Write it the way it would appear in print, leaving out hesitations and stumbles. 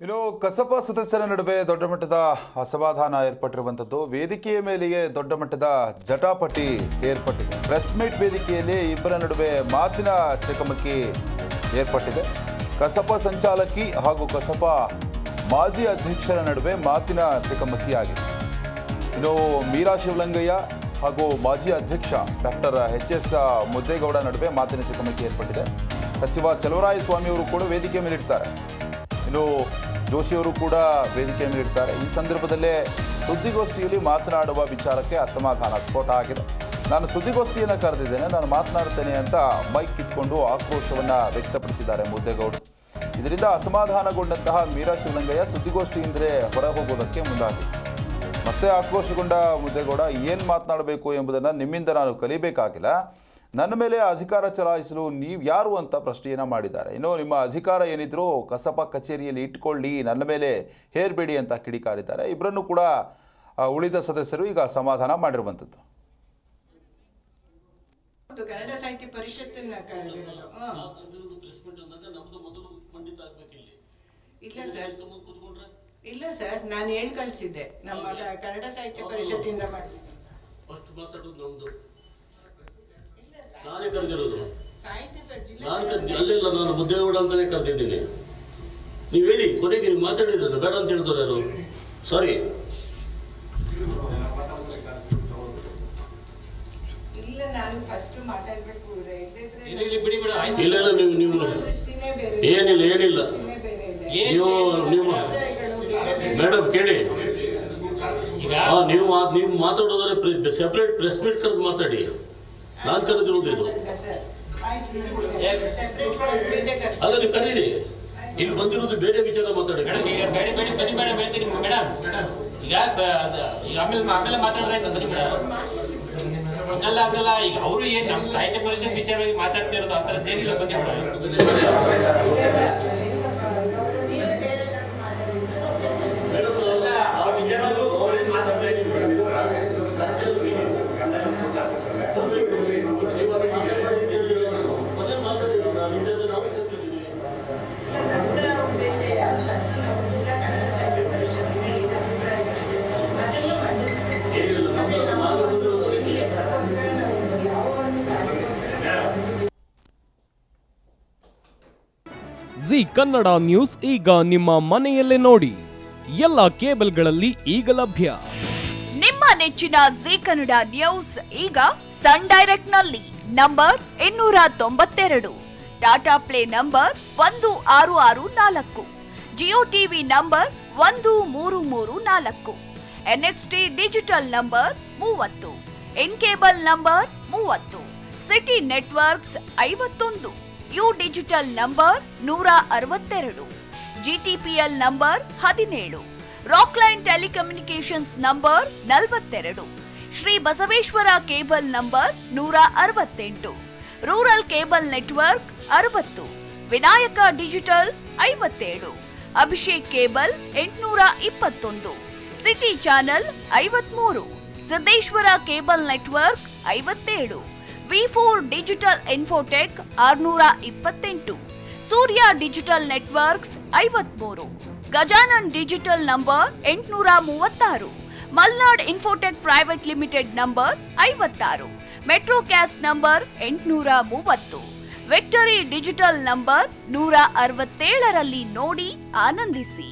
ಇನ್ನು ಕಸಪ ಸದಸ್ಯರ ನಡುವೆ ದೊಡ್ಡ ಮಟ್ಟದ ಅಸಮಾಧಾನ ಏರ್ಪಟ್ಟಿರುವಂಥದ್ದು. ವೇದಿಕೆಯ ಮೇಲೆಯೇ ದೊಡ್ಡ ಮಟ್ಟದ ಜಟಾಪಟಿ ಏರ್ಪಟ್ಟಿದೆ. ಪ್ರೆಸ್ ಮೀಟ್ ವೇದಿಕೆಯಲ್ಲಿ ಇಬ್ಬರ ನಡುವೆ ಮಾತಿನ ಚಕಮಕಿ ಏರ್ಪಟ್ಟಿದೆ. ಕಸಪ ಸಂಚಾಲಕಿ ಹಾಗೂ ಕಸಪ ಮಾಜಿ ಅಧ್ಯಕ್ಷರ ನಡುವೆ ಮಾತಿನ ಚಕಮಕಿ ಆಗಿದೆ. ಇನ್ನು ಮೀರಾ ಶಿವಲಿಂಗಯ್ಯ ಹಾಗೂ ಮಾಜಿ ಅಧ್ಯಕ್ಷ ಡಾಕ್ಟರ್ ಎಚ್.ಎಸ್. ಮುದ್ದೇಗೌಡ ನಡುವೆ ಮಾತಿನ ಚಕಮಕಿ ಏರ್ಪಟ್ಟಿದೆ. ಸಚಿವ ಚಲುವರಾಯಸ್ವಾಮಿ ಅವರು ಕೂಡ ವೇದಿಕೆ ಮೇಲಿರ್ತಾರೆ. ಇನ್ನು ಜೋಶಿಯವರು ಕೂಡ ವೇದಿಕೆ ಮೇಲಿರ್ತಾರೆ. ಈ ಸಂದರ್ಭದಲ್ಲೇ ಸುದ್ದಿಗೋಷ್ಠಿಯಲ್ಲಿ ಮಾತನಾಡುವ ವಿಚಾರಕ್ಕೆ ಅಸಮಾಧಾನ ಸ್ಫೋಟ ಆಗಿದೆ. ನಾನು ಸುದ್ದಿಗೋಷ್ಠಿಯನ್ನು ಕರೆದಿದ್ದೇನೆ, ನಾನು ಮಾತನಾಡ್ತೇನೆ ಅಂತ ಮೈಕ್ ಕಿತ್ಕೊಂಡು ಆಕ್ರೋಶವನ್ನು ವ್ಯಕ್ತಪಡಿಸಿದ್ದಾರೆ ಮುದ್ದೇಗೌಡರು. ಇದರಿಂದ ಅಸಮಾಧಾನಗೊಂಡಂತಹ ಮೀರಾ ಶಿವಲಿಂಗಯ್ಯ ಸುದ್ದಿಗೋಷ್ಠಿಯಿಂದಲೇ ಹೊರ ಹೋಗೋದಕ್ಕೆ ಮುಂದಾಗಿದೆ. ಮತ್ತೆ ಆಕ್ರೋಶಗೊಂಡ ಮುದ್ದೇಗೌಡ, ಏನು ಮಾತನಾಡಬೇಕು ಎಂಬುದನ್ನು ನಿಮ್ಮಿಂದ ನಾನು ಕಲಿಬೇಕಾಗಿಲ್ಲ, ನನ್ನ ಮೇಲೆ ಅಧಿಕಾರ ಚಲಾಯಿಸಲು ನೀವು ಯಾರು ಅಂತ ಪ್ರಶ್ನೆಯನ್ನು ಮಾಡಿದ್ದಾರೆ. ಇನ್ನು ನಿಮ್ಮ ಅಧಿಕಾರ ಏನಿದ್ರು ಕಸಪ ಕಚೇರಿಯಲ್ಲಿ ಇಟ್ಕೊಳ್ಳಿ, ನನ್ನ ಮೇಲೆ ಹೇರಬೇಡಿ ಅಂತ ಕಿಡಿಕಾರಿದ್ದಾರೆ. ಇಬ್ಬರನ್ನು ಕೂಡ ಉಳಿದ ಸದಸ್ಯರು ಈಗ ಸಮಾಧಾನ ಮಾಡಿರುವಂಥದ್ದು. ಕನ್ನಡ ಸಾಹಿತ್ಯ ಪರಿಷತ್ತಿನ ಇಲ್ಲ ಸರ್, ನಾನು ಹೇಳಿ ಕಳಿಸಿದ್ದೆ. ನಮ್ಮ ಕನ್ನಡ ಸಾಹಿತ್ಯ ಪರಿಷತ್ತಿಂದ ನಾನೇ ಕರೆದಿರೋದು. ಅಲ್ಲೆಲ್ಲ ನಾನು ಮುದ್ದೇಗೌಡ ಅಂತಾನೆ ಕರೆದಿದ್ದೀನಿ. ನೀವು ಹೇಳಿ, ಕೊನೆಗೆ ನೀವು ಮಾತಾಡಿದ್ರಲ್ಲ, ಬೇಡ ಅಂತ ಹೇಳ್ತಾರೆ ಯಾರು? ಸಾರಿ. ಇಲ್ಲ ನೀವು ಏನಿಲ್ಲ ನೀವು ಮೇಡಮ್ ಕೇಳಿ, ನೀವು ಮಾತಾಡೋದ್ರೆ ಸೆಪರೇಟ್ ಪ್ರೆಸ್ ಮೀಟ್ ಕರೆದು ಮಾತಾಡಿ. ನಾನು ಕರೆದಿರೋದು ಇದು ಅಲ್ಲ, ನೀವು ಕರೀರಿ. ಇಲ್ಲಿ ಬಂದಿರೋದು ಬೇರೆ ವಿಚಾರ ಮಾತಾಡಿ. ಆಮೇಲೆ ಮಾತಾಡ್ರಾಯ್ತು ಬನ್ನಿ ಮೇಡಮ್. ಹಂಗಲ್ಲ ಈಗ ಅವರು ಏನ್ ನಮ್ಮ ಸಾಹಿತ್ಯ ಪರಿಷತ್ ವಿಚಾರವಾಗಿ ಮಾತಾಡ್ತಾ ಇರೋದು ಆ ಥರದ್ದೇನಿಲ್ಲ. ಬನ್ನಿ ಜಿ ಕನ್ನಡ ನ್ಯೂಸ್ ಈಗ ನಿಮ್ಮ ಮನೆಯಲ್ಲೇ ನೋಡಿ. ಎಲ್ಲ ಕೇಬಲ್ಗಳಲ್ಲಿ ಈಗ ಲಭ್ಯ. ನಿಮ್ಮ ನೆಚ್ಚಿನ ಜಿ ಕನ್ನಡ ನ್ಯೂಸ್ ಈಗ ಸನ್ ಡೈರೆಕ್ಟ್ ನಲ್ಲಿ number 292, Tata Play number 1664, Jio TV number 1334, NXT digital number 30, in cable number 30, city networks 51, U digital number 162, GTPL number 17, Rockline telecommunications number 42, Shri Basaveshwara cable number 168, rural cable network 60, Vinayaka digital 57, Abhishek cable 821, city channel 53, Siddeshwara cable network 57, ವಿ4 digital infotech 628, Surya digital networks 53, Gajanan digital number 836, Malnad infotech private limited number 56, metrocast number 830, victory digital number 167ರಲ್ಲಿ ನೋಡಿ ಆನಂದಿಸಿ.